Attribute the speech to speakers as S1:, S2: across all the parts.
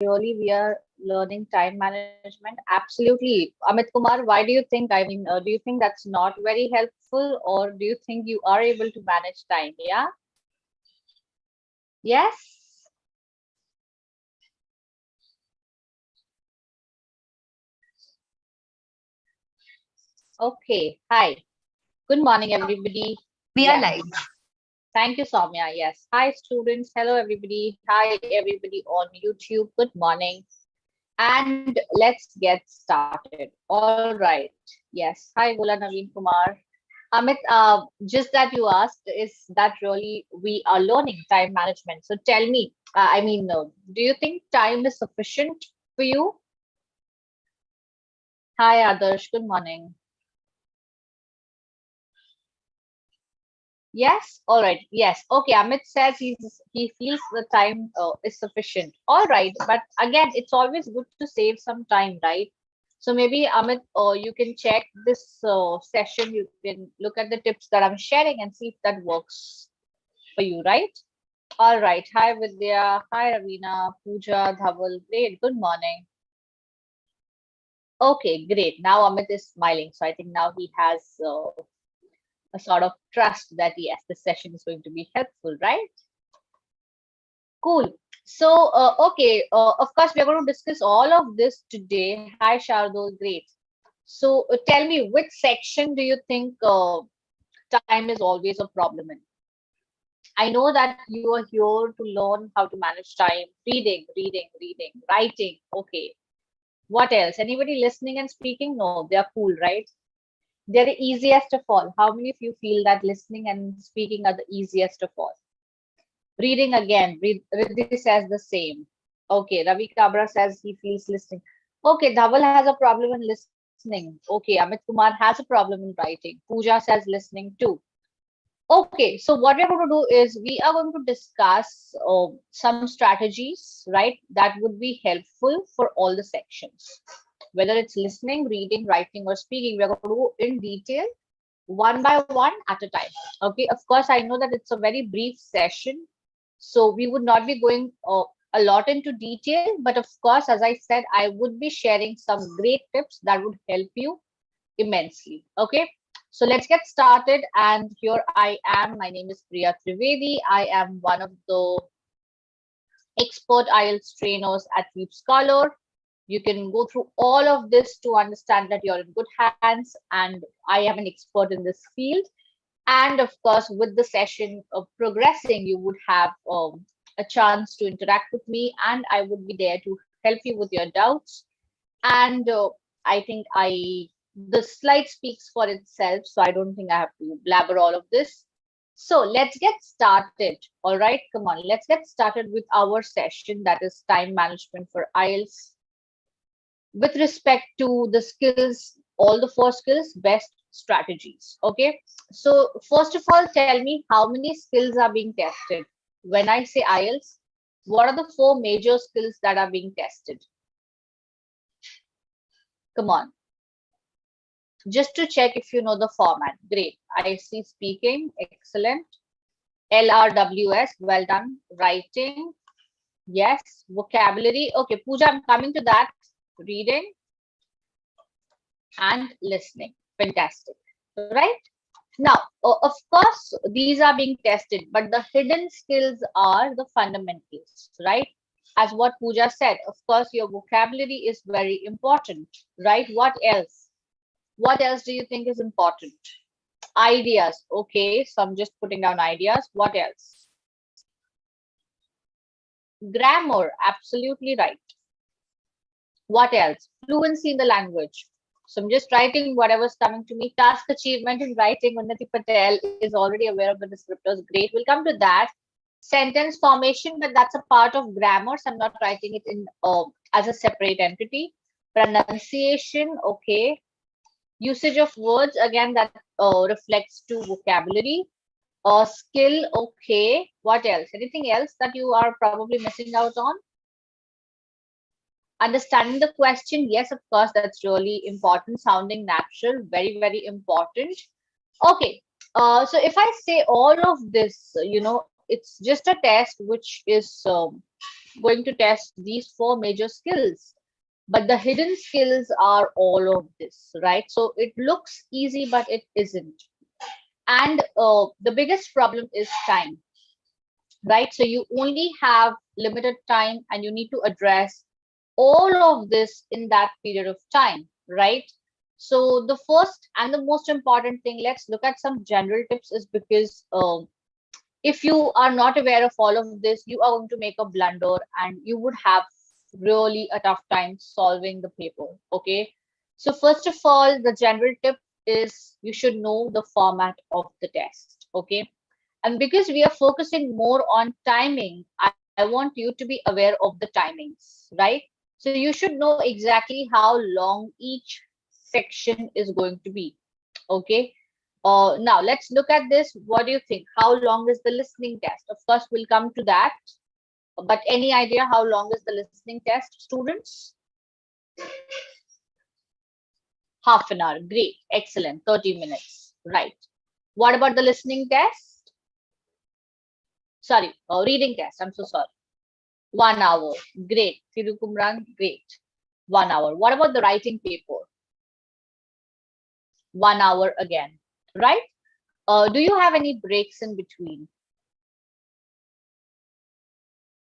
S1: really we are learning time management? Absolutely. Amit Kumar, why do you think, do you think that's not very helpful, or do you think you are able to manage time? Yeah? Yes? Okay. Hi. Good morning, everybody.
S2: We are
S1: Yes.
S2: live.
S1: Thank you, Soumya. Yes. Hi, students. Hello, everybody. Hi, everybody on YouTube. Good morning. And let's get started. All right. Yes. Hi, Gola Naveen Kumar. Amit, just that you asked, is that really we are learning time management? So tell me, do you think time is sufficient for you? Hi, Adarsh. Good morning. Yes. All right. Yes. Okay. Amit says he feels the time is sufficient. All right. But again, it's always good to save some time, right? So maybe Amit, you can check this session. You can look at the tips that I'm sharing and see if that works for you, right? All right. Hi, Vidya. Hi, Ravina. Pooja, Dhaval. Great. Good morning. Okay, great. Now Amit is smiling. So I think now he has a sort of trust that yes, this session is going to be helpful, right? Cool. So, of course, we are going to discuss all of this today. Hi, Shardul. Great. So, tell me, which section do you think time is always a problem in? I know that you are here to learn how to manage time, reading, writing. Okay. What else? Anybody listening and speaking? No, they are cool, right? They're the easiest of all. How many of you feel that listening and speaking are the easiest of all? Reading again. Riddhi says the same. Okay. Ravi Kabra says he feels listening. Okay. Dhaval has a problem in listening. Okay. Amit Kumar has a problem in writing. Pooja says listening too. Okay, so what we're going to do is we are going to discuss some strategies, right, that would be helpful for all the sections. Whether it's listening, reading, writing, or speaking, we're going to go in detail one by one at a time. Okay, of course, I know that it's a very brief session, so we would not be going a lot into detail, but of course, as I said, I would be sharing some great tips that would help you immensely. Okay, so let's get started. And here I am. My name is Priya Trivedi. I am one of the expert IELTS trainers at LeapScholar. You can go through all of this to understand that you're in good hands, and I am an expert in this field. And of course, with the session progressing, you would have a chance to interact with me, and I would be there to help you with your doubts. And I think the slide speaks for itself, so I don't think I have to blabber all of this. So let's get started. All right, come on, let's get started with our session, that is time management for IELTS with respect to the skills, all the four skills, best strategies. Okay, so first of all, tell me how many skills are being tested when I say IELTS. What are the four major skills that are being tested? Come on, just to check if you know the format. Great. I see speaking. Excellent. LRWS. Well done. Writing. Yes. Vocabulary. Okay, Pooja, I'm coming to that. Reading and listening. Fantastic. Right? Now, of course, these are being tested, but the hidden skills are the fundamentals, right? As what Pooja said, of course, your vocabulary is very important, right? What else? What else do you think is important? Ideas. Okay, so I'm just putting down ideas. What else? Grammar. Absolutely right. What else? Fluency in the language. So I'm just writing whatever's coming to me. Task achievement in writing. Unnati Patel is already aware of the descriptors. Great. We'll come to that. Sentence formation, but that's a part of grammar. So I'm not writing it in as a separate entity. Pronunciation. Okay. Usage of words. Again, that reflects to vocabulary. Skill. Okay. What else? Anything else that you are probably missing out on? Understanding the question, yes, of course, that's really important. Sounding natural, very, very important. Okay, so if I say all of this, it's just a test which is going to test these four major skills, but the hidden skills are all of this, right? So it looks easy, but it isn't. And the biggest problem is time, right? So you only have limited time and you need to address all of this in that period of time, right? So the first and the most important thing, let's look at some general tips, is because if you are not aware of all of this, you are going to make a blunder and you would have really a tough time solving the paper. Okay. So first of all, the general tip is you should know the format of the test. Okay. And because we are focusing more on timing, I want you to be aware of the timings, right? So you should know exactly how long each section is going to be. Okay. Now let's look at this. What do you think? How long is the listening test? Of course, we'll come to that. But any idea how long is the listening test, students? Half an hour. Great. Excellent. 30 minutes. Right. What about the listening test? Sorry, reading test. I'm so sorry. 1 hour. Great. Tirukumran, great. 1 hour. What about the writing paper? 1 hour again. Right? Do you have any breaks in between?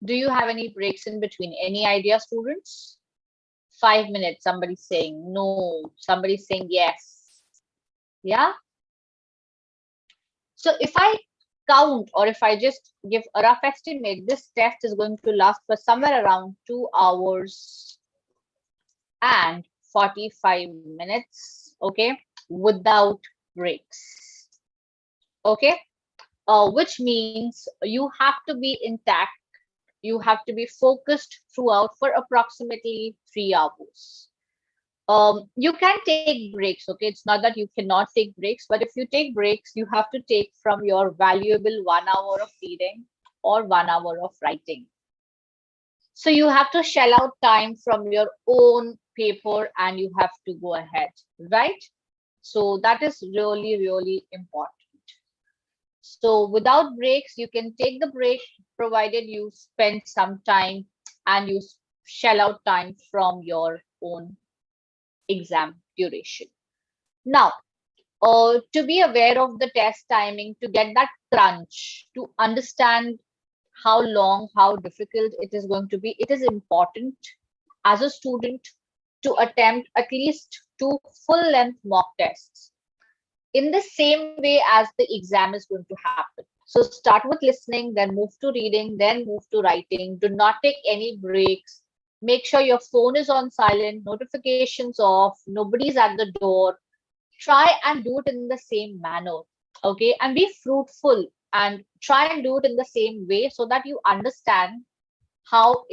S1: Do you have any breaks in between? Any idea, students? 5 minutes. Somebody's saying no. Somebody's saying yes. Yeah. So if I count, or if I just give a rough estimate, this test is going to last for somewhere around 2 hours and 45 minutes. Okay. Without breaks. Okay. Which means you have to be intact. You have to be focused throughout for approximately 3 hours. You can take breaks. Okay. It's not that you cannot take breaks, but if you take breaks, you have to take from your valuable 1 hour of reading or 1 hour of writing. So you have to shell out time from your own paper and you have to go ahead, right? So that is really, really important. So without breaks, you can take the break provided you spend some time and you shell out time from your own exam duration. Now, to be aware of the test timing, to get that crunch, to understand how long, how difficult it is going to be, it is important as a student to attempt at least 2 full-length mock tests in the same way as the exam is going to happen. So start with listening, then move to reading, then move to writing. Do not take any breaks. Make sure your phone is on silent, notifications off, nobody's at the door. Try and do it in the same manner. Okay. And be fruitful and try and do it in the same way so that you understand how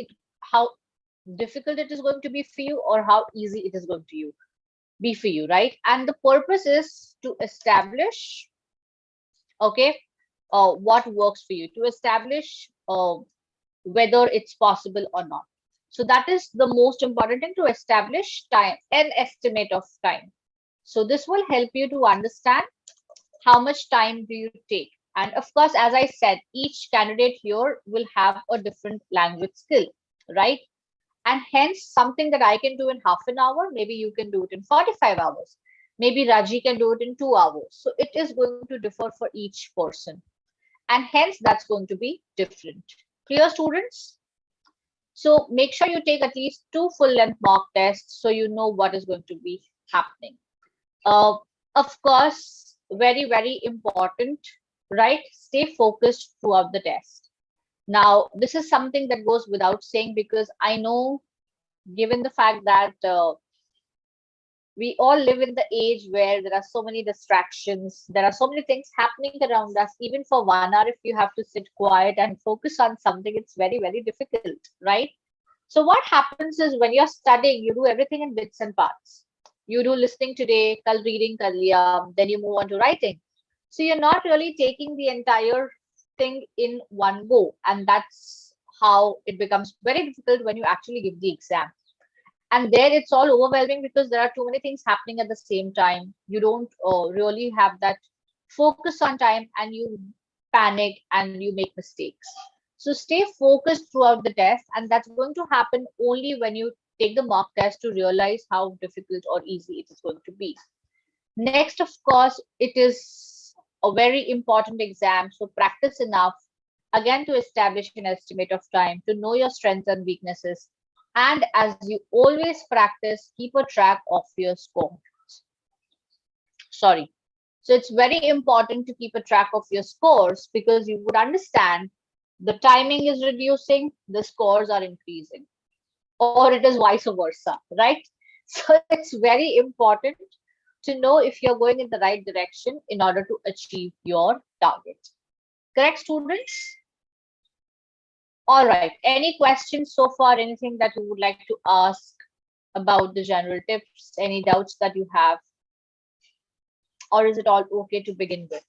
S1: difficult it is going to be for you or how easy it is going to be for you, right? And the purpose is to establish, okay, what works for you, to establish whether it's possible or not. So that is the most important thing, to establish time, an estimate of time. So this will help you to understand how much time do you take. And of course, as I said, each candidate here will have a different language skill, right? And hence something that I can do in half an hour, maybe you can do it in 45 hours. Maybe Raji can do it in 2 hours. So it is going to differ for each person. And hence that's going to be different. Clear, students? So make sure you take at least 2 full-length mock tests so you know what is going to be happening. Of course, very, very important, right? Stay focused throughout the test. Now, this is something that goes without saying because I know, given the fact that we all live in the age where there are so many distractions, there are so many things happening around us. Even for 1 hour, if you have to sit quiet and focus on something, it's very, very difficult, right? So what happens is when you're studying, you do everything in bits and parts. You do listening today, kal reading kar liya, then you move on to writing. So you're not really taking the entire thing in one go. And that's how it becomes very difficult when you actually give the exam. And there it's all overwhelming because there are too many things happening at the same time. You don't really have that focus on time and you panic and you make mistakes. So stay focused throughout the test, and that's going to happen only when you take the mock test to realize how difficult or easy it is going to be. Next, of course, it is a very important exam, so practice enough, again, to establish an estimate of time, to know your strengths and weaknesses, and as you always practice, keep a track of your score. Sorry. So it's very important to keep a track of your scores because you would understand the timing is reducing, the scores are increasing, or it is vice versa, right? So it's very important to know if you're going in the right direction in order to achieve your target. Correct, students? All right. Any questions so far? Anything that you would like to ask about the general tips? Any doubts that you have? Or is it all okay to begin with?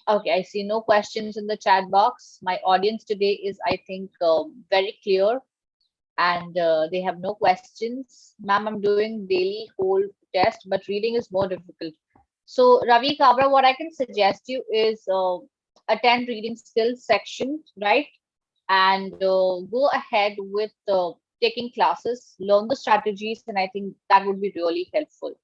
S1: Okay, I see no questions in the chat box. My audience today is, I think, very clear and they have no questions. Ma'am, I'm doing daily whole test, but reading is more difficult. So Ravi Kabra, what I can suggest you is attend reading skills section, right? And go ahead with taking classes, learn the strategies, and I think that would be really helpful.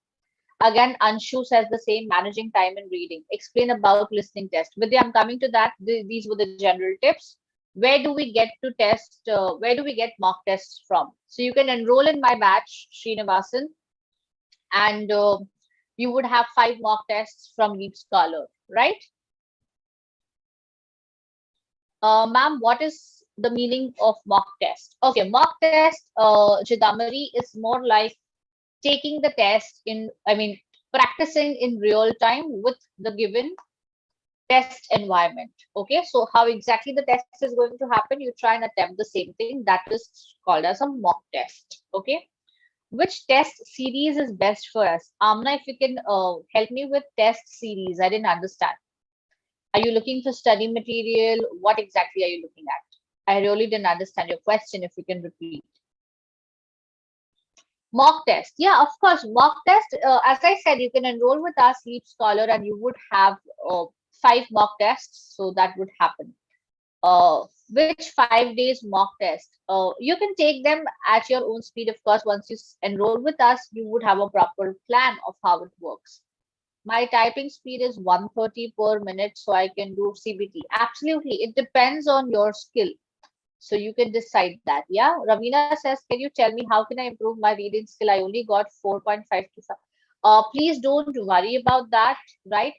S1: Again, Anshu says the same, managing time and reading. Explain about listening test. Vidya, I'm coming to that. These were the general tips. Where do we get to test? Where do we get mock tests from? So you can enroll in my batch, Srinivasan, and you would have 5 mock tests from LeapScholar, right? Ma'am, what is the meaning of mock test? Okay, mock test, Chidamari, is more like taking the test practicing in real time with the given test environment. Okay, so how exactly the test is going to happen? You try and attempt the same thing. That is called as a mock test. Okay, which test series is best for us? Amna, if you can help me with test series. I didn't understand. Are you looking for study material? What exactly are you looking at? I really didn't understand your question. If you can repeat. Mock test. Yeah, of course. Mock test. As I said, you can enroll with us, LeapScholar, and you would have 5 mock tests. So that would happen. Which 5 days mock test? You can take them at your own speed. Of course, once you enroll with us, you would have a proper plan of how it works. My typing speed is 130 per minute, so I can do CBT. Absolutely. It depends on your skill. So you can decide that. Yeah. Ravina says, can you tell me how can I improve my reading skill? I only got 4.5 to 5. Please don't worry about that, right?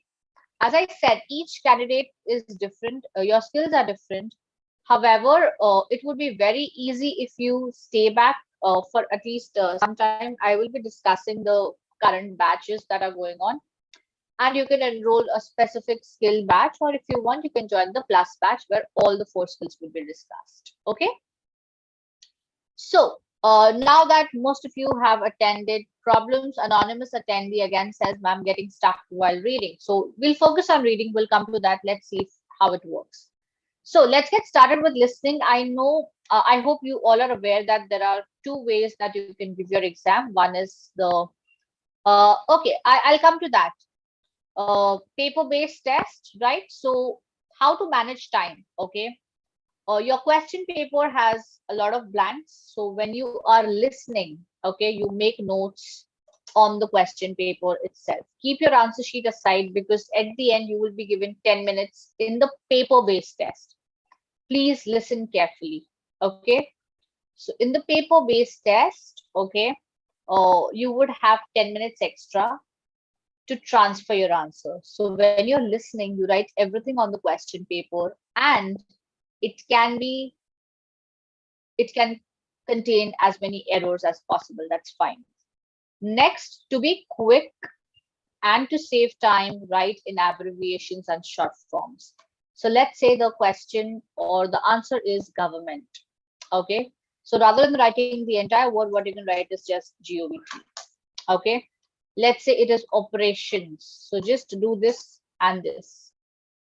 S1: As I said, each candidate is different. Your skills are different. However, it would be very easy if you stay back for at least some time. I will be discussing the current batches that are going on. And you can enroll a specific skill batch, or if you want, you can join the plus batch where all the 4 skills will be discussed. Okay. So now that most of you have attended, problems anonymous attendee again says, ma'am, getting stuck while reading. So we'll focus on reading. We'll come to that. Let's see how it works. So let's get started with listening. I know, I hope you all are aware that there are 2 ways that you can give your exam. One is the, okay, I'll come to that. Paper-based test, right? So how to manage time, okay? Your question paper has a lot of blanks. So when you are listening, okay, you make notes on the question paper itself. Keep your answer sheet aside because at the end you will be given 10 minutes in the paper-based test. Please listen carefully, okay? So in the paper-based test, okay, you would have 10 minutes extra to transfer your answer. So when you're listening, you write everything on the question paper and it can contain as many errors as possible. That's fine. Next, to be quick and to save time, write in abbreviations and short forms. So let's say the question or the answer is government. Okay. So rather than writing the entire word, what you can write is just GOVT. Okay. Let's say it is operations. So just do this and this.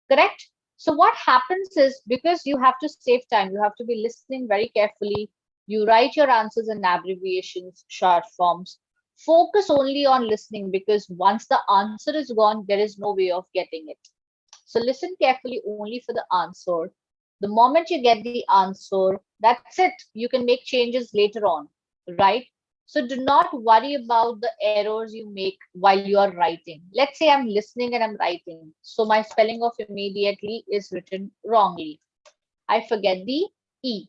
S1: Correct? So what happens is because you have to save time, you have to be listening very carefully. You write your answers in abbreviations, short forms. Focus only on listening because once the answer is gone, there is no way of getting it. So listen carefully only for the answer. The moment you get the answer, that's it. You can make changes later on, right? So do not worry about the errors you make while you are writing. Let's say I'm listening and I'm writing. So my spelling of immediately is written wrongly. I forget the E.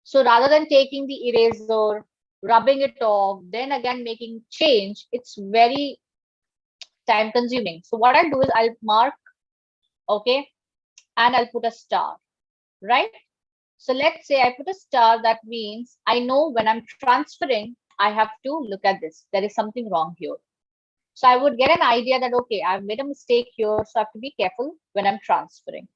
S1: So rather than taking the eraser, rubbing it off, then again making change, it's very time consuming. So what I'll do is I'll mark, okay, and I'll put a star, right? So let's say I put a star, that means I know when I'm transferring, I have to look at this. There is something wrong here. So I would get an idea that, okay, I've made a mistake here, so I have to be careful when I'm transferring.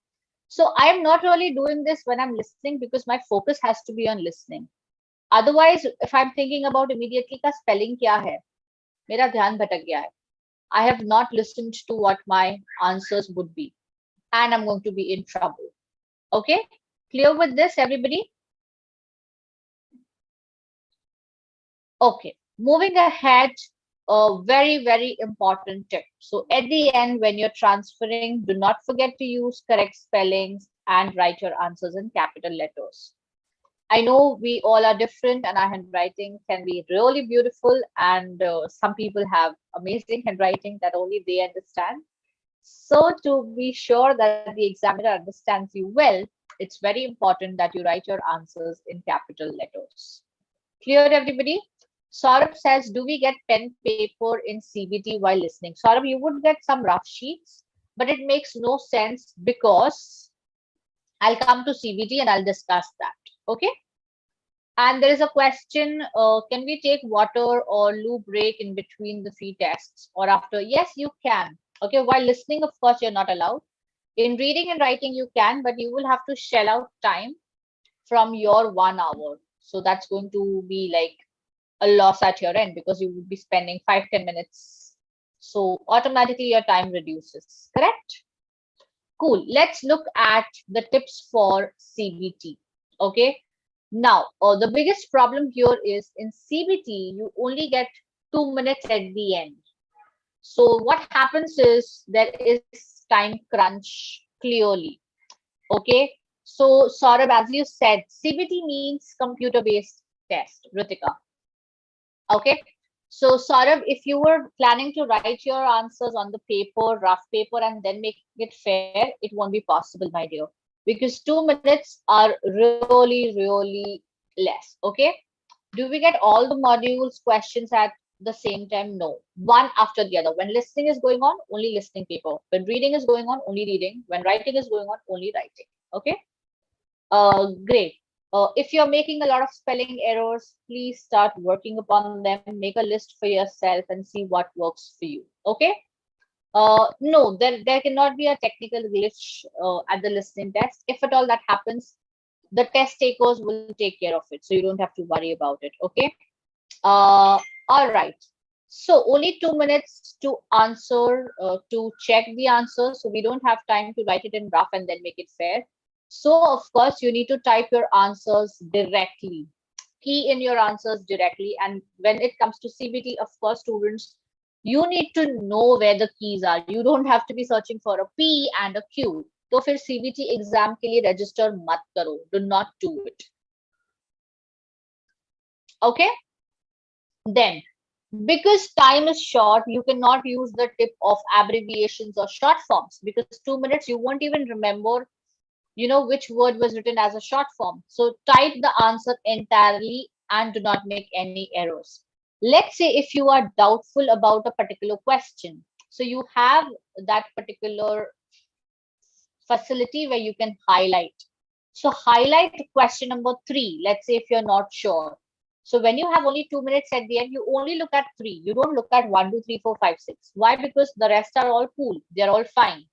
S1: So I am not really doing this when I'm listening because my focus has to be on listening. Otherwise, if I'm thinking about immediately ka spelling kya hai, mera dhyan bhatak gaya hai. I have not listened to what my answers would be, and I'm going to be in trouble. Okay, clear with this, everybody? Okay, moving ahead, a very, very important tip. So at the end, when you're transferring, do not forget to use correct spellings and write your answers in capital letters. I know we all are different and our handwriting can be really beautiful, and some people have amazing handwriting that only they understand. So to be sure that the examiner understands you well, it's very important that you write your answers in capital letters. Clear, everybody? Saurabh says, do we get pen paper in CBT while listening? Saurabh, you would get some rough sheets, but it makes no sense because I'll come to CBT and I'll discuss that. Okay. And there is a question, can we take water or loo break in between the three tests or after? Yes, you can. Okay, while listening, of course, you're not allowed. In reading and writing, you can, but you will have to shell out time from your 1 hour. So that's going to be like a loss at your end because you would be spending 5-10 minutes. So automatically your time reduces, correct? Cool. Let's look at the tips for CBT. Okay. Now, the biggest problem here is in CBT, you only get 2 minutes at the end. So what happens is there is time crunch clearly. Okay. So Saurabh, as you said, CBT means computer-based test, Ritika. Okay. So Saurabh, if you were planning to write your answers on the paper, rough paper, and then make it fair, it won't be possible, my dear, because 2 minutes are really, really less. Okay. Do we get all the modules questions at the same time? No. One after the other. When listening is going on, only listening paper. When reading is going on, only reading. When writing is going on, only writing. Okay. Great. If you're making a lot of spelling errors, please start working upon them. Make a list for yourself and see what works for you. Okay. No, there cannot be a technical glitch at the listening test. If at all that happens, the test takers will take care of it. So you don't have to worry about it. Okay. All right. So only 2 minutes to answer, to check the answer. So we don't have time to write it in rough and then make it fair. So of course you need to type your answers directly. Key in your answers directly. And when it comes to CBT, of course, students, you need to know where the keys are. You don't have to be searching for a P and a Q. तो फिर CBT exam के लिए register मत करो. Do not do it. Okay. Then, because time is short, you cannot use the tip of abbreviations or short forms because 2 minutes you won't even remember, you know, which word was written as a short form. So type the answer entirely and do not make any errors. Let's say if you are doubtful about a particular question, so you have that particular facility where you can highlight. So highlight question number 3. Let's say if you're not sure. So when you have only 2 minutes at the end, you only look at 3. You don't look at 1, 2, 3, 4, 5, 6. Why? Because the rest are all cool. They're all fine.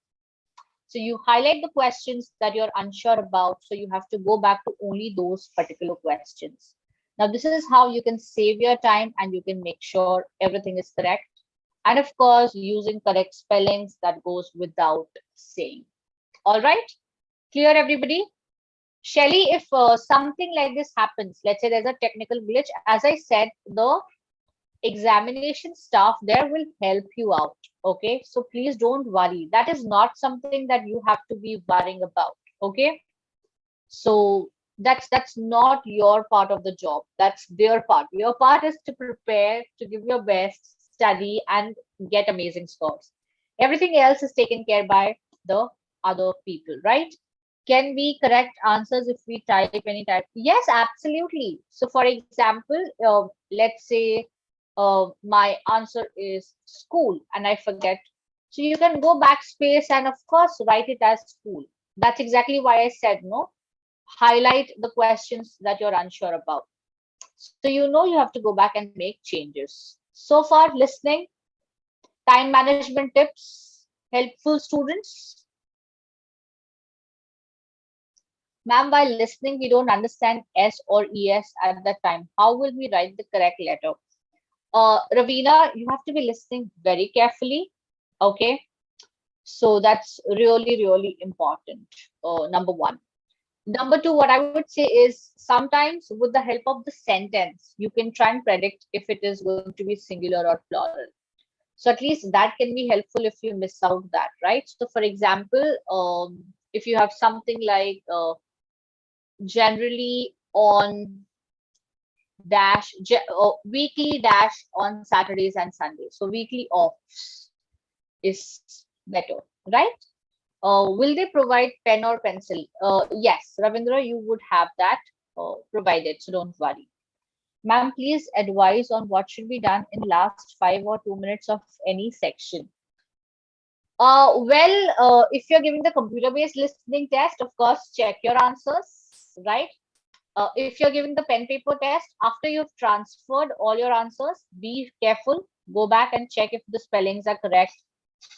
S1: So you highlight the questions that you're unsure about. So you have to go back to only those particular questions. Now, this is how you can save your time and you can make sure everything is correct. And of course, using correct spellings, that goes without saying. All right. Clear, everybody? Shelly, if something like this happens, let's say there's a technical glitch, as I said, the examination staff there will help you out. Okay, so please don't worry. That is not something that you have to be worrying about. Okay, so that's not your part of the job. That's their part. Your part is to prepare, to give your best, study, and get amazing scores. Everything else is taken care by the other people, right? Can we correct answers if we type any type? Yes, absolutely. So, for example, let's say my answer is school and I forget. So you can go backspace and of course write it as school. That's exactly why I said no. Highlight the questions that you're unsure about. So you know you have to go back and make changes. So far, listening, time management tips, helpful students. Ma'am, while listening, we don't understand S or ES at that time. How will we write the correct letter? Ravina, you have to be listening very carefully. Okay. So that's really, really important. Number one. Number two, what I would say is sometimes with the help of the sentence, you can try and predict if it is going to be singular or plural. So at least that can be helpful if you miss out that, right? So for example, if you have something like generally on weekly dash on Saturdays and Sundays. So weekly offs is better, right? Will they provide pen or pencil? Yes, Ravindra, you would have that provided, so don't worry. Ma'am, please advise on what should be done in last 5 or 2 minutes of any section. If you're giving the computer-based listening test, of course, check your answers, right? If you're giving the pen paper test, after you've transferred all your answers, be careful. Go back and check if the spellings are correct,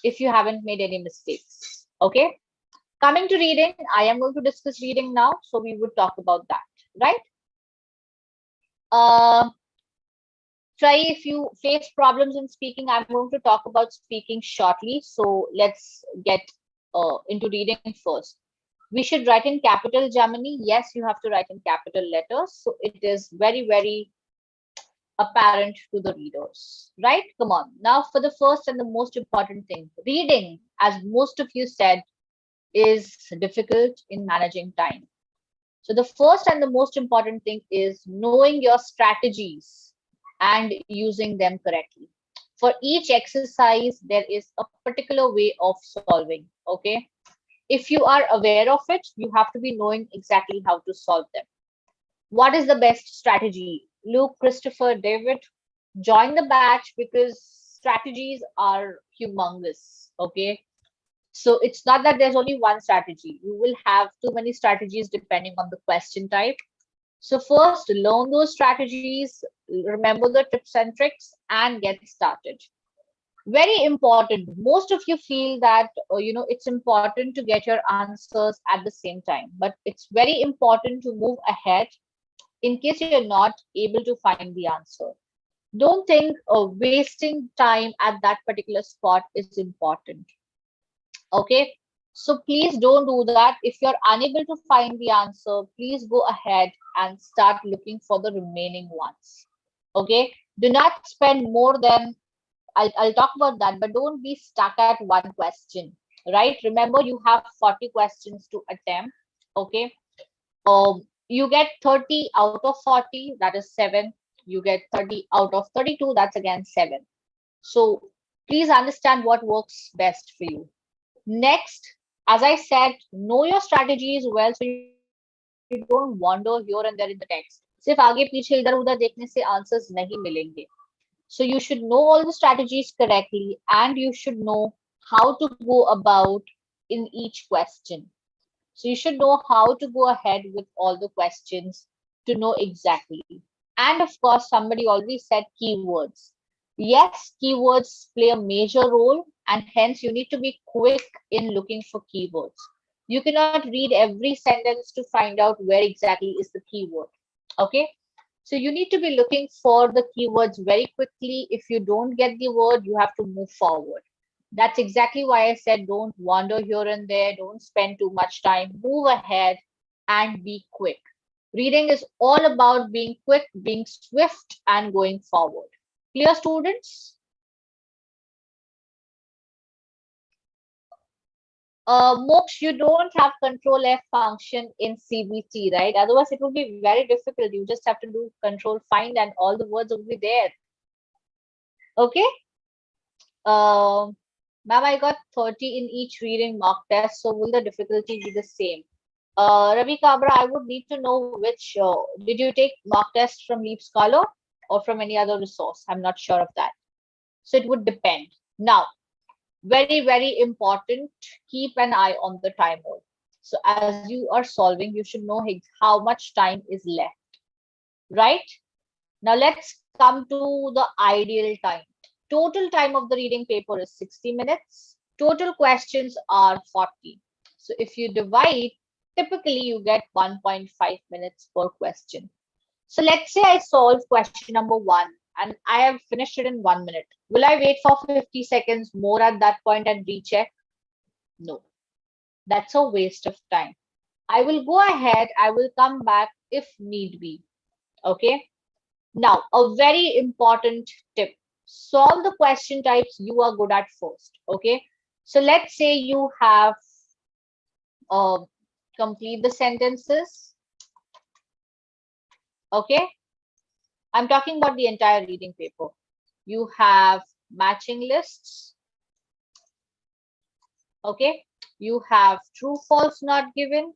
S1: if you haven't made any mistakes. Okay. Coming to reading, I am going to discuss reading now, so we would talk about that, right? Try if you face problems in speaking. I'm going to talk about speaking shortly, so let's get into reading first. We should write in capital, Germany. Yes, you have to write in capital letters, so it is very, very apparent to the readers, right? Come on. Now for the first and the most important thing, reading, as most of you said, is difficult in managing time. So the first and the most important thing is knowing your strategies and using them correctly. For each exercise, there is a particular way of solving, okay? If you are aware of it, you have to be knowing exactly how to solve them. What is the best strategy? Luke, Christopher, David, join the batch because strategies are humongous, okay? So it's not that there's only one strategy. You will have too many strategies depending on the question type. So first, learn those strategies, remember the tips and tricks, and get started. Very important. Most of you feel that it's important to get your answers at the same time, but it's very important to move ahead in case you're not able to find the answer. Don't think wasting time at that particular spot is important. Okay, so please don't do that. If you're unable to find the answer, please go ahead and start looking for the remaining ones. Okay, do not spend more than I'll talk about that, but don't be stuck at one question, right? Remember, you have 40 questions to attempt. Okay, you get 30 out of 40, that is 7. You get 30 out of 32, that's again 7. So please understand what works best for you. Next, as I said, know your strategies well so you don't wander here and there in the text. सिर्फ आगे पीछे इधर उधर देखने से answers नहीं मिलेंगे. So you should know all the strategies correctly and you should know how to go about in each question. So you should know how to go ahead with all the questions to know exactly. And of course, somebody already said keywords. Yes, keywords play a major role and hence you need to be quick in looking for keywords. You cannot read every sentence to find out where exactly is the keyword. Okay, so you need to be looking for the keywords very quickly. If you don't get the word, you have to move forward. That's exactly why I said don't wander here and there, don't spend too much time, move ahead and be quick. Reading is all about being quick, being swift and going forward. Clear, students? Moksha, you don't have control F function in CBT, right? Otherwise, it would be very difficult. You just have to do control find and all the words will be there. Okay. Ma'am, I got 30 in each reading mock test. So will the difficulty be the same? Ravi Kabra, I would need to know which, did you take mock test from LeapScholar or from any other resource? I'm not sure of that. So it would depend. Now, very, very important, keep an eye on the timer. So as you are solving, you should know how much time is left, right? Now let's come to the ideal time. Total time of the reading paper is 60 minutes. Total questions are 40. So if you divide, typically you get 1.5 minutes per question. So let's say I solve question number 1 and I have finished it in 1 minute. Will I wait for 50 seconds more at that point and recheck? No, that's a waste of time. I will go ahead, I will come back if need be. Okay. Now, a very important tip. Solve the question types you are good at first. Okay. So let's say you have complete the sentences. Okay. I'm talking about the entire reading paper. You have matching lists. Okay. You have true, false, not given.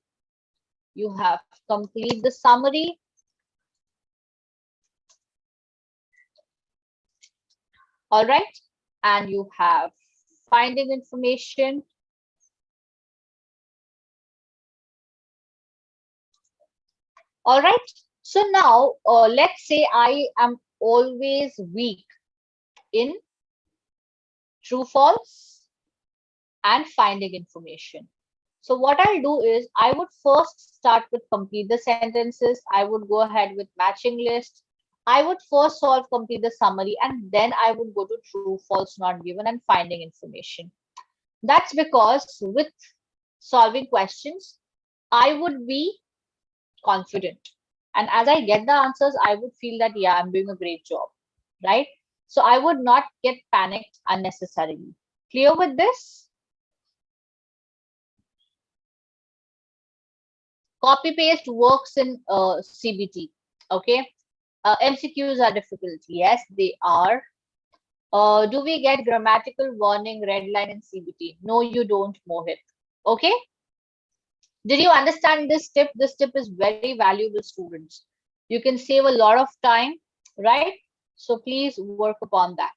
S1: You have complete the summary. All right. And you have finding information. All right. So now let's say I am always weak in true, false and finding information. So what I'll do is I would first start with complete the sentences. I would go ahead with matching list. I would first solve complete the summary and then I would go to true, false, not given and finding information. That's because with solving questions, I would be confident. And as I get the answers, I would feel that, yeah, I'm doing a great job, right? So I would not get panicked unnecessarily. Clear with this? Copy paste works in CBT. Okay. MCQs are difficult. Yes, they are. Do we get grammatical warning red line in CBT? No, you don't, Mohit. Okay. Did you understand this tip? This tip is very valuable, students. You can save a lot of time, right? So please work upon that.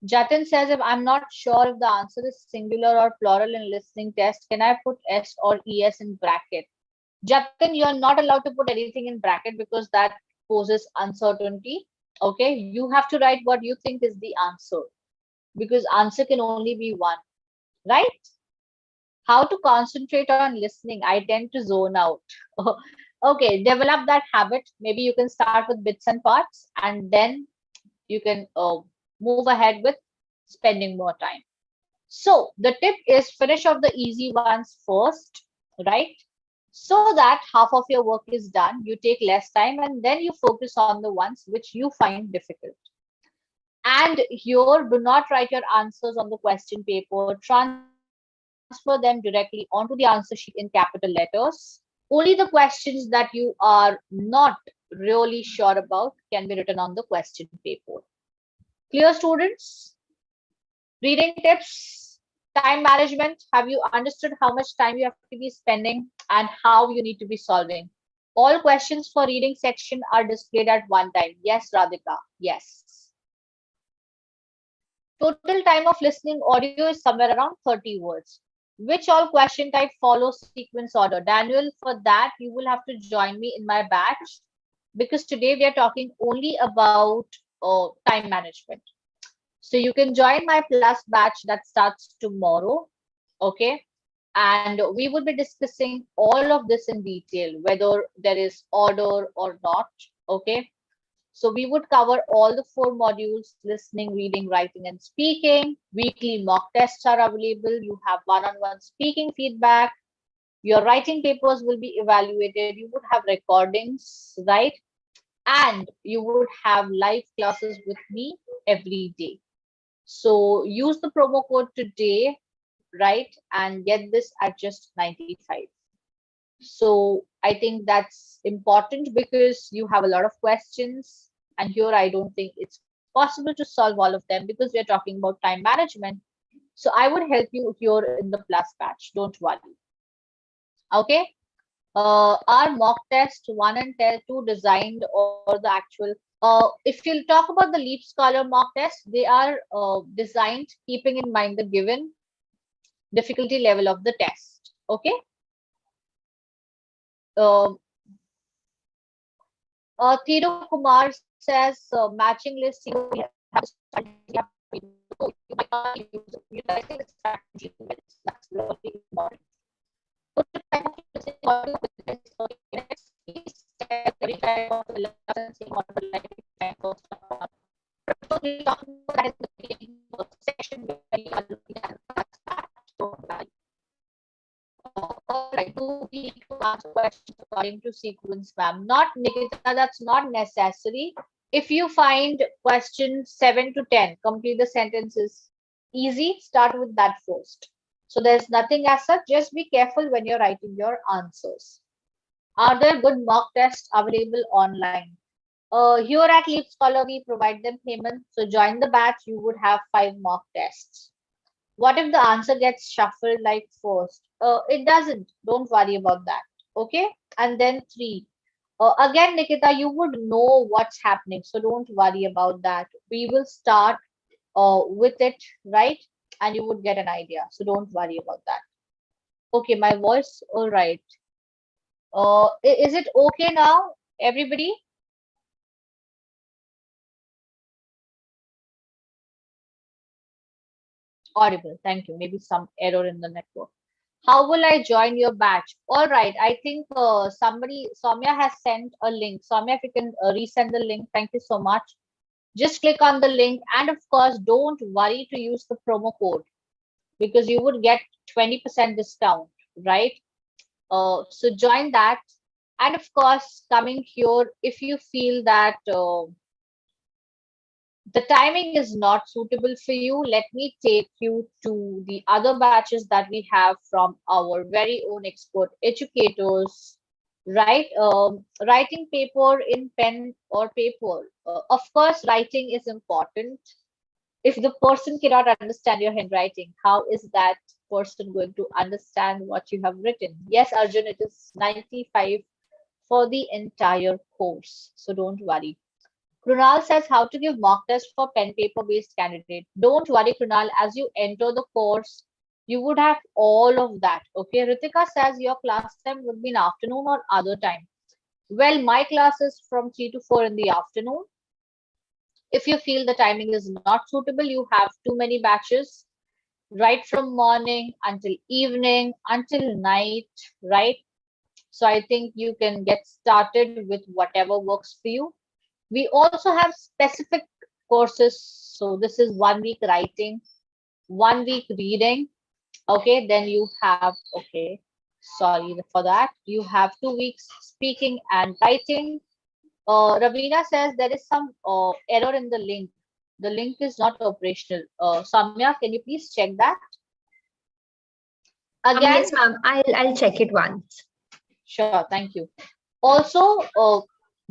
S1: Jatin says, if I'm not sure if the answer is singular or plural in listening test, can I put S or ES in bracket? Jatin, you're not allowed to put anything in bracket because that poses uncertainty. Okay, you have to write what you think is the answer because answer can only be one, right? How to concentrate on listening? I tend to zone out. Okay, develop that habit. Maybe you can start with bits and parts and then you can move ahead with spending more time. So the tip is finish off the easy ones first, right? So that half of your work is done. You take less time and then you focus on the ones which you find difficult. And here, do not write your answers on the question paper. Transfer them directly onto the answer sheet in capital letters. Only the questions that you are not really sure about can be written on the question paper. Clear, students? Reading tips, time management. Have you understood how much time you have to be spending and how you need to be solving? All questions for reading section are displayed at one time. Yes, Radhika. Yes. Total time of listening audio is somewhere around 30 words. Which all question type follow sequence order? Daniel, for that, you will have to join me in my batch because today we are talking only about time management. So you can join my plus batch that starts tomorrow. Okay. And we will be discussing all of this in detail, whether there is order or not. Okay. So we would cover all the 4 modules, listening, reading, writing, and speaking. Weekly mock tests are available. You have one-on-one speaking feedback. Your writing papers will be evaluated. You would have recordings, right? and you would have live classes with me every day. So use the promo code today, right? And get this at just 95. So I think that's important because you have a lot of questions, and here I don't think it's possible to solve all of them because we are talking about time management. So I would help you here in the plus batch. Don't worry. Okay. Are mock test 1 and 2 designed, or the actual? If you'll talk about the Leap Scholar mock test, they are designed keeping in mind the given difficulty level of the test. Okay. Uh, Tiro Kumar says matching list. We have a strategy. So you might not use utilizing the strategy. That's really important. Put the time of using audio within 30 minutes. Please check every time of the lesson, same audio lifetime first of all. So we talk about that in the beginning section where we are looking at that. Don't worry. All right, do we need to answer questions according to sequence, ma'am? Not Nikita, that's not necessary. If you find question 7 to 10, complete the sentences easy, start with that first. So there's nothing as such, just be careful when you're writing your answers. Are there good mock tests available online? Here at Leap Scholar, we provide them payment. So join the batch, you would have 5 mock tests. What if the answer gets shuffled like first? It doesn't. Don't worry about that. Okay. And then 3. Again, Nikita, you would know what's happening. So don't worry about that. We will start with it, right? And you would get an idea. So don't worry about that. Okay, my voice. All right. Is it okay now, everybody? Audible. Thank you. Maybe some error in the network. How will I join your batch? All right. I think Soumya has sent a link. Soumya, if you can resend the link, thank you so much. Just click on the link. And of course, don't worry to use the promo code because you would get 20% discount, right? So join that. And of course, coming here, if you feel that the timing is not suitable for you, let me take you to the other batches that we have from our very own expert educators, right? Writing paper in pen or paper. Of course, writing is important. If the person cannot understand your handwriting, how is that person going to understand what you have written? Yes, Arjun, it is 95 for the entire course, so don't worry. Krunal says how to give mock test for pen paper based candidate. Don't worry, Krunal, as you enter the course, you would have all of that. Okay, Ritika says your class time would be in afternoon or other time. Well, my class is from 3 to 4 in the afternoon. If you feel the timing is not suitable, you have too many batches, right from morning until evening, until night, right? So I think you can get started with whatever works for you. We also have specific courses. So this is 1 week writing, 1 week reading. Okay, then you have, okay, sorry for that. You have 2 weeks speaking and writing. Ravina says there is some error in the link. The link is not operational. Samya, can you please check that? Again,
S2: yes, ma'am. I'll check it once.
S1: Sure, thank you. Also,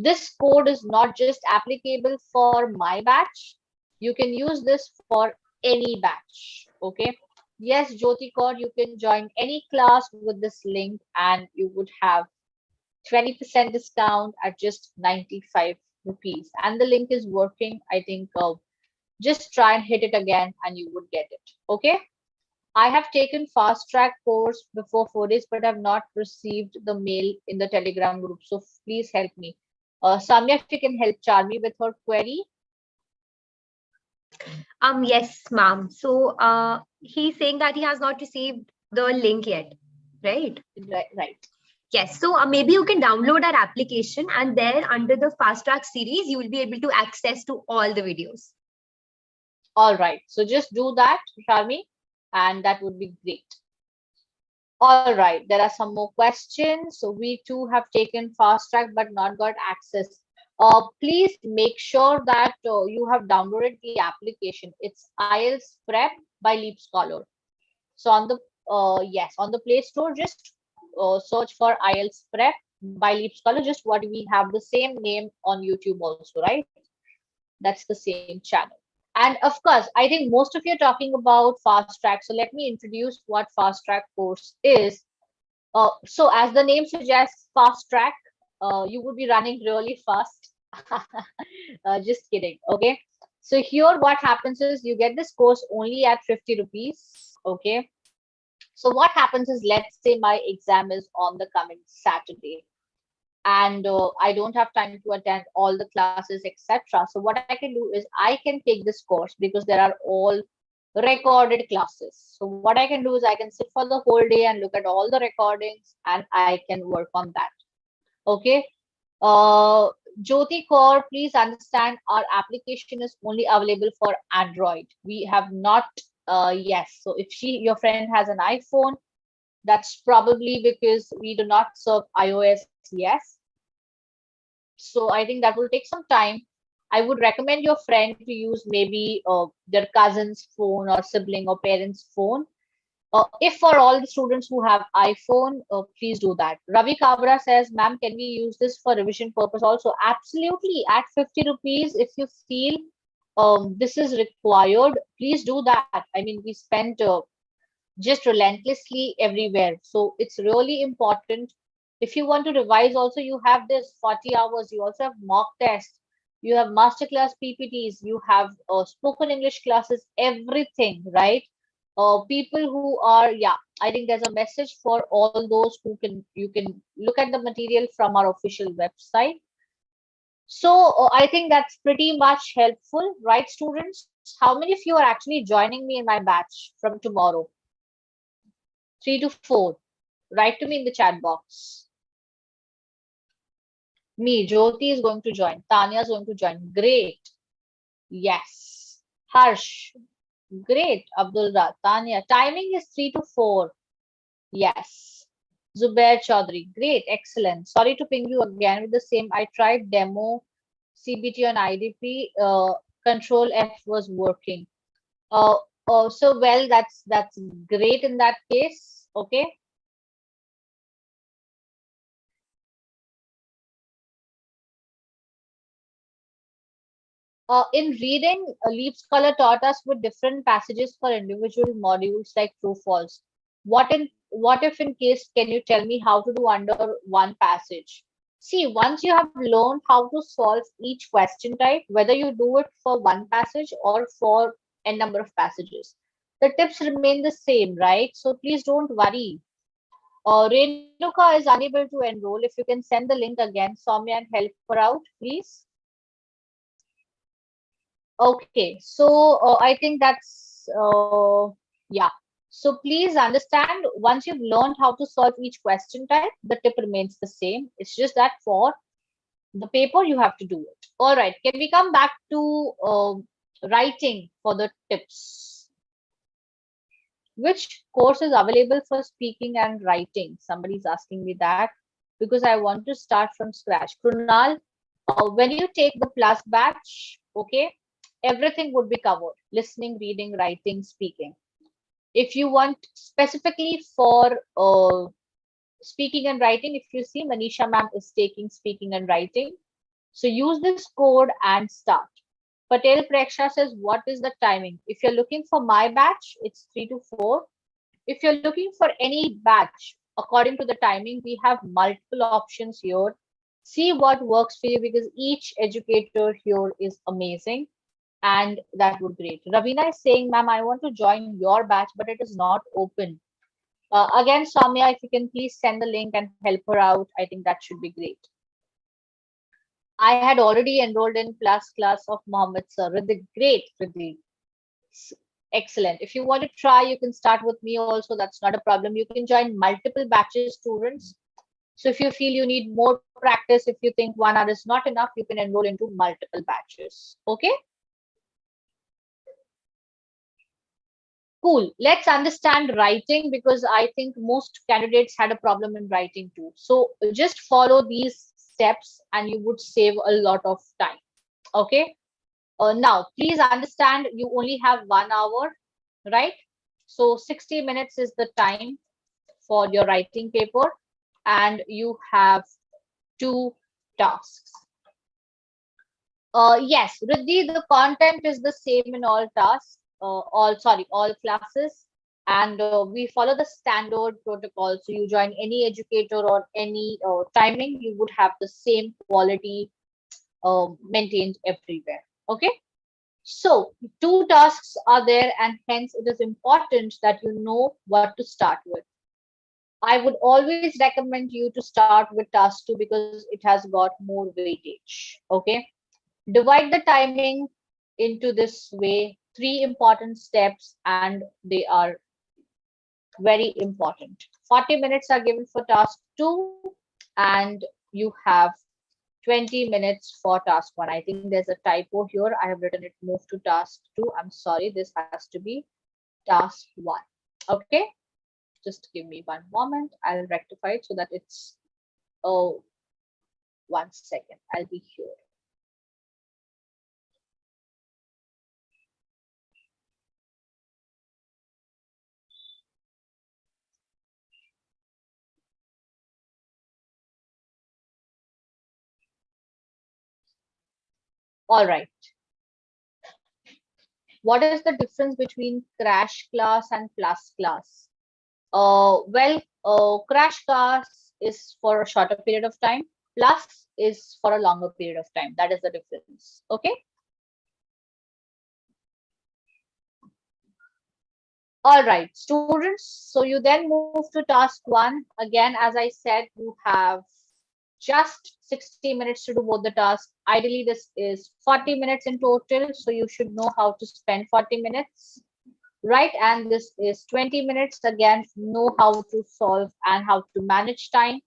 S1: this code is not just applicable for my batch. You can use this for any batch. Okay. Yes, Jyoti Kaur, you can join any class with this link and you would have 20% discount at just 95 rupees. And the link is working. I think just try and hit it again and you would get it. Okay. I have taken fast track course before 4 days, but I've not received the mail in the Telegram group. So please help me. Samya, if you can help Charmi with her query.
S2: Yes, ma'am. So he's saying that he has not received the link yet, right?
S1: Right.
S2: Yes. So maybe you can download our application, and there under the fast track series, you will be able to access to all the videos.
S1: All right. So just do that, Charmi, and that would be great. All right. There are some more questions. So we too have taken fast track but not got access. Please make sure that you have downloaded the application. It's IELTS Prep by LeapScholar. So on the yes, on the Play Store, just search for IELTS Prep by LeapScholar. Just what we have the same name on YouTube also, right? That's the same channel. And of course, I think most of you are talking about fast track. So let me introduce what fast track course is. So as the name suggests, fast track, you would be running really fast. Just kidding. Okay. So here what happens is you get this course only at 50 rupees. Okay. So what happens is, let's say my exam is on the coming Saturday, and I don't have time to attend all the classes, etc. So what I can do is I can take this course because there are all recorded classes. So what I can do is I can sit for the whole day and look at all the recordings, and I can work on that. Okay. Uh, Jyoti Kaur, please understand our application is only available for Android. We have not, yes. So if your friend has an iPhone, that's probably because we do not serve iOS. Yes. So I think that will take some time. I would recommend your friend to use maybe their cousin's phone or sibling or parent's phone. If for all the students who have iPhone, please do that. Ravi Kabra says, ma'am, can we use this for revision purpose also? Absolutely. At 50 rupees, if you feel this is required, please do that. I mean, we spent just relentlessly everywhere. So it's really important. If you want to revise also, you have this 40 hours. You also have mock tests. You have masterclass PPTs. You have spoken English classes, everything, right? People who are, yeah, I think there's a message for all those who you can look at the material from our official website. So I think that's pretty much helpful, right, students? How many of you are actually joining me in my batch from tomorrow? 3 to 4. Write to me in the chat box. Me, Jyoti is going to join. Tanya is going to join. Great. Yes. Harsh. Great. Abdullah. Tanya. Timing is 3 to 4. Yes. Zubair Chaudhary. Great. Excellent. Sorry to ping you again with the same. I tried demo CBT on IDP. Control F was working. Uh, so well, that's great in that case. Okay. In reading, LeapScholar taught us with different passages for individual modules like true false. What if in case, can you tell me how to do under one passage? See, once you have learned how to solve each question type, whether you do it for one passage or for a number of passages, the tips remain the same, right? So please don't worry. Renuka is unable to enroll. If you can send the link again, Soumya, and help her out, please. Okay, so I think that's yeah. So please understand, once you've learned how to solve each question type, the tip remains the same. It's just that for the paper, you have to do it. All right, can we come back to writing for the tips? Which course is available for speaking and writing? Somebody's asking me that because I want to start from scratch. Krunal, when you take the plus batch, okay, everything would be covered: listening, reading, writing, speaking. If you want specifically for speaking and writing, if you see, Manisha ma'am is taking speaking and writing. So use this code and start. Patel Preksha says, what is the timing? If you're looking for my batch, it's 3 to 4. If you're looking for any batch, according to the timing, we have multiple options here. See what works for you, because each educator here is amazing. And that would be great. Ravina is saying, ma'am, I want to join your batch, but it is not open. Again, Soumya, if you can please send the link and help her out, I think that should be great. I had already enrolled in plus class of Mohammed Sir. Riddhi, great, Riddhi. Excellent. If you want to try, you can start with me also. That's not a problem. You can join multiple batches, students. So if you feel you need more practice, if you think 1 hour is not enough, you can enroll into multiple batches. Okay. Cool. Let's understand writing, because I think most candidates had a problem in writing too. So just follow these steps and you would save a lot of time. Okay. Now, please understand you only have 1 hour, right? So 60 minutes is the time for your writing paper, and you have 2 tasks. Yes, Riddhi, the content is the same in all tasks, all classes, and we follow the standard protocol. So you join any educator or any timing, you would have the same quality maintained everywhere. Okay. So 2 tasks are there, and hence it is important that you know what to start with. I would always recommend you to start with task 2 because it has got more weightage. Okay. Divide the timing into this way, 3 important steps, and they are very important. 40 minutes are given for task 2, and you have 20 minutes for task 1. I think there's a typo here. I have written it move to task 2. I'm sorry, this has to be task 1. Okay, just give me one moment. I'll rectify it so that it's, oh, 1 second. I'll be here. All right. What is the difference between crash class and plus class? Crash class is for a shorter period of time. Plus is for a longer period of time. That is the difference. Okay. All right, students. So you then move to task 1. Again, as I said, you have just 60 minutes to do both the tasks. Ideally, this is 40 minutes in total. So you should know how to spend 40 minutes. Right, and this is 20 minutes. Again, know how to solve and how to manage time.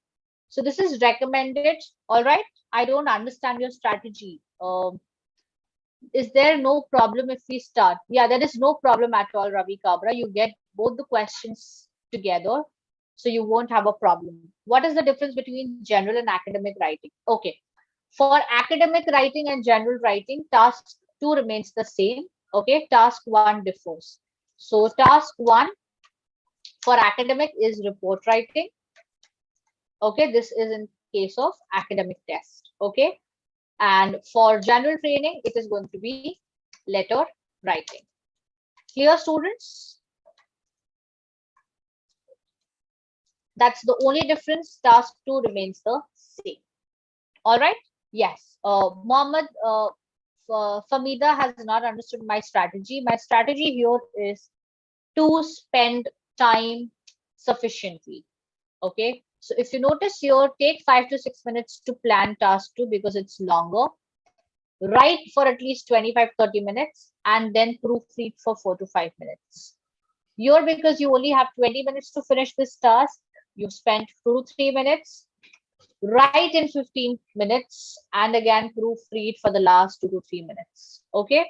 S1: So this is recommended. All right, I don't understand your strategy. Is there no problem if we start? Yeah, there is no problem at all, Ravi Kabra. You get both the questions together, so you won't have a problem. What is the difference between general and academic writing? Okay, for academic writing and general writing, task 2 remains the same. Okay, task 1 differs. So task 1 for academic is report writing. Okay, this is in case of academic test. Okay, and for general training, it is going to be letter writing. Clear, students? That's the only difference. Task 2 remains the same. All right. Yes. Mohammed Famida has not understood my strategy. My strategy here is to spend time sufficiently. Okay. So if you notice here, take 5 to 6 minutes to plan task 2 because it's longer. Write for at least 25-30 minutes and then proofread for 4 to 5 minutes. Here, because you only have 20 minutes to finish this task, you spent 2 to 3 minutes. Write in 15 minutes and again proofread for the last 2 to 3 minutes. Okay.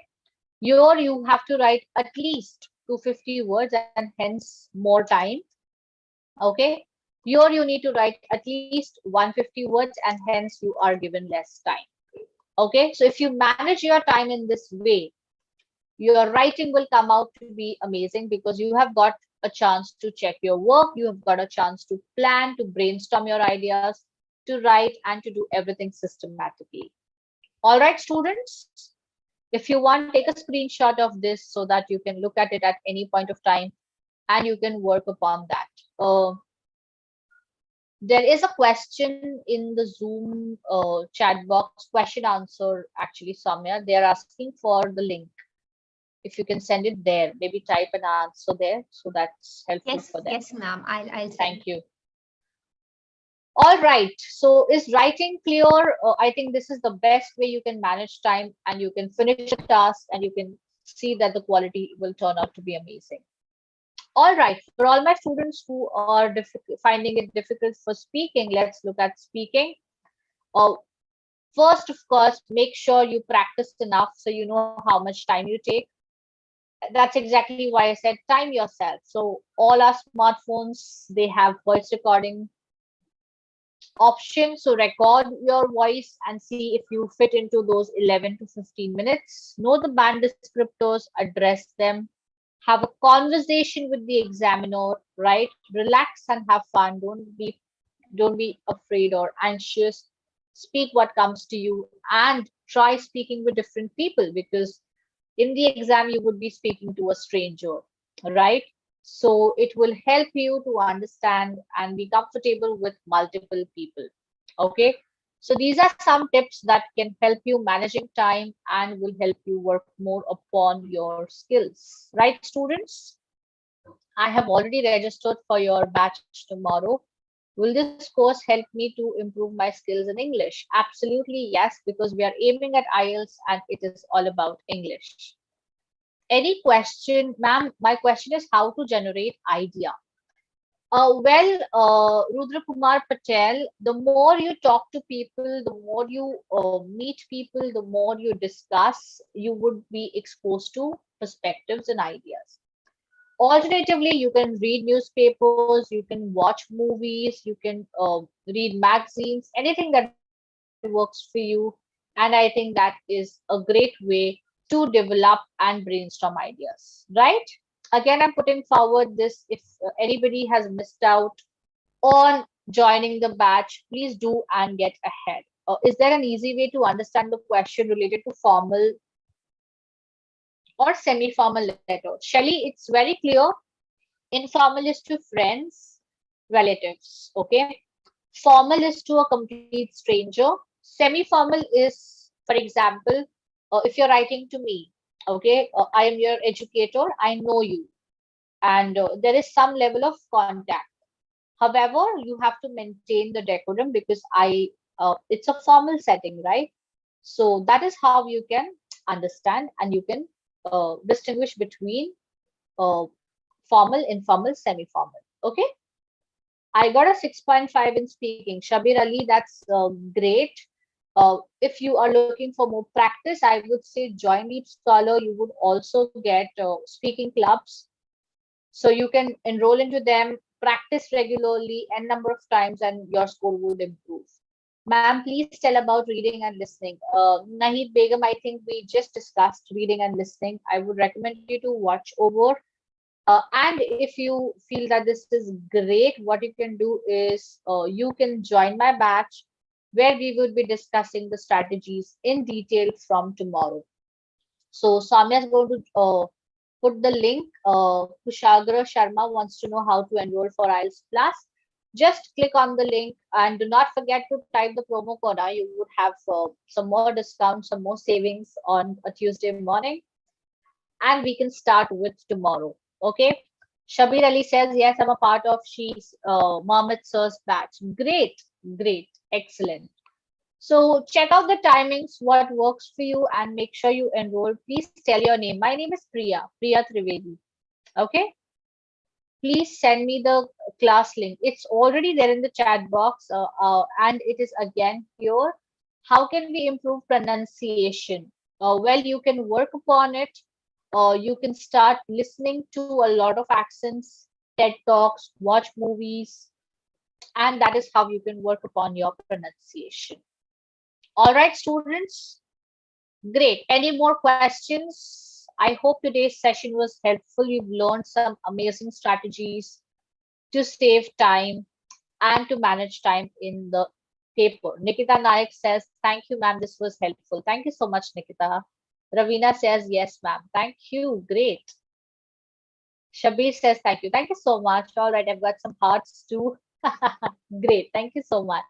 S1: Here you have to write at least 250 words and hence more time. Okay. Here you need to write at least 150 words and hence you are given less time. Okay. So if you manage your time in this way, your writing will come out to be amazing because you have got a chance to check your work. You have got a chance to plan, to brainstorm your ideas, to write and to do everything systematically. All right, students. If you want, take a screenshot of this so that you can look at it at any point of time and you can work upon that. There is a question in the Zoom chat box, question answer, actually, Samya. They're asking for the link. If you can send it there, maybe type an answer there. So that's helpful for them.
S2: Yes, ma'am. I'll
S1: Thank you. All right. So is writing clear? I think this is the best way you can manage time and you can finish a task and you can see that the quality will turn out to be amazing. All right. For all my students who are finding it difficult for speaking, let's look at speaking. First, of course, make sure you practice enough so you know how much time you take. That's exactly why I said time yourself. So all our smartphones, they have voice recording option. So record your voice and see if you fit into those 11 to 15 minutes. Know the band descriptors, address them, have a conversation with the examiner, right? Relax and have fun. Don't be afraid or anxious. Speak what comes to you and try speaking with different people, because in the exam you would be speaking to a stranger, right? So it will help you to understand and be comfortable with multiple people. Okay, so these are some tips that can help you managing time and will help you work more upon your skills, right, students? I have already registered for your batch tomorrow. Will this course help me to improve my skills in English? Absolutely, yes, because we are aiming at IELTS and it is all about English. Any question, ma'am? My question is how to generate idea. Rudra Kumar Patel, the more you talk to people, the more you meet people, the more you discuss, you would be exposed to perspectives and ideas. Alternatively, you can read newspapers, you can watch movies, you can read magazines, anything that works for you. And I think that is a great way to develop and brainstorm ideas, right? Again, I'm putting forward this. If anybody has missed out on joining the batch, please do and get ahead. Is there an easy way to understand the question related to formal or semi-formal letter? Shelly, it's very clear. Informal is to friends, relatives. Okay. Formal is to a complete stranger. Semi-formal is, for example, if you're writing to me, okay, I am your educator, I know you, and there is some level of contact. However, you have to maintain the decorum because it's a formal setting, right? So that is how you can understand and you can distinguish between uh, formal, informal, semi-formal. Okay. I got a 6.5 in speaking. Shabir Ali, that's great. If you are looking for more practice, I would say join Leap Scholar. You would also get speaking clubs. So you can enroll into them, practice regularly, n number of times, and your score would improve. Ma'am, please tell about reading and listening. Nahid Begum, I think we just discussed reading and listening. I would recommend you to watch over. And if you feel that this is great, what you can do is you can join my batch where we will be discussing the strategies in detail from tomorrow. So Soumya is going to put the link. Kushagra Sharma wants to know how to enroll for IELTS Plus. Just click on the link and do not forget to type the promo code. You would have some more discounts, some more savings on a Tuesday morning, and we can start with tomorrow. Okay. Shabir Ali says, yes, I'm a part of She's Mohammed Sir's batch. Great, great, excellent. So check out the timings, what works for you, and make sure you enroll. Please tell your name. My name is Priya Trivedi. Okay. Please send me the class link. It's already there in the chat box, and it is again here. How can we improve pronunciation? Well, you can work upon it. You can start listening to a lot of accents, TED Talks, watch movies, and that is how you can work upon your pronunciation. All right, students. Great. Any more questions? I hope today's session was helpful. You've learned some amazing strategies to save time and to manage time in the paper. Nikita Naik says, thank you, ma'am. This was helpful. Thank you so much, Nikita. Ravina says, yes, ma'am. Thank you. Great. Shabir says, thank you. Thank you so much. All right, I've got some hearts too. Great. Thank you so much.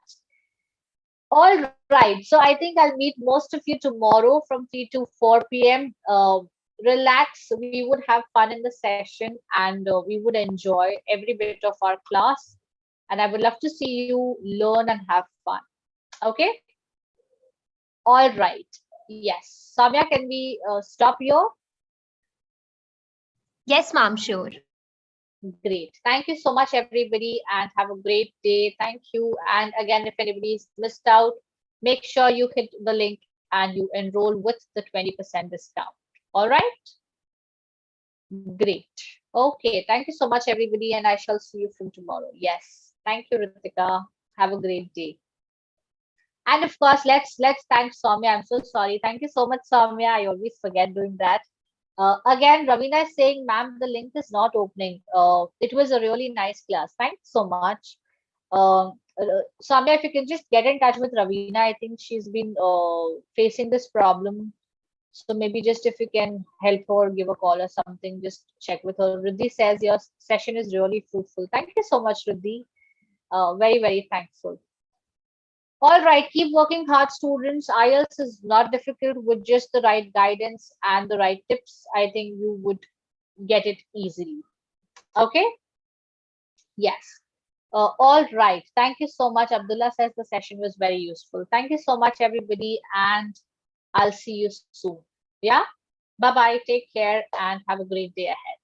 S1: All right. So I think I'll meet most of you tomorrow from 3 to 4 p.m. Relax. We would have fun in the session and we would enjoy every bit of our class. And I would love to see you learn and have fun. Okay. All right. Yes. Samya, can we stop here?
S2: Yes, ma'am, sure.
S1: Great. Thank you so much, everybody, and have a great day. Thank you. And again, if anybody's missed out, make sure you hit the link and you enroll with the 20% discount. All right. Great. Okay. Thank you so much, everybody, and I shall see you from tomorrow. Yes. Thank you, Ritika. Have a great day. And of course, let's thank Soumya. I'm so sorry. Thank you so much, Soumya. I always forget doing that. Again, Ravina is saying, ma'am, the link is not opening. It was a really nice class. Thanks so much. Soumya, if you can just get in touch with Ravina, I think she's been facing this problem. So maybe just if you can help her, give a call or something, just check with her. Riddhi says your session is really fruitful. Thank you so much, Riddhi. Very, very thankful. All right, keep working hard, students. IELTS is not difficult with just the right guidance and the right tips. I think you would get it easily. Okay? Yes. All right. Thank you so much. Abdullah says the session was very useful. Thank you so much, everybody, and I'll see you soon. Yeah? Bye bye. Take care and have a great day ahead.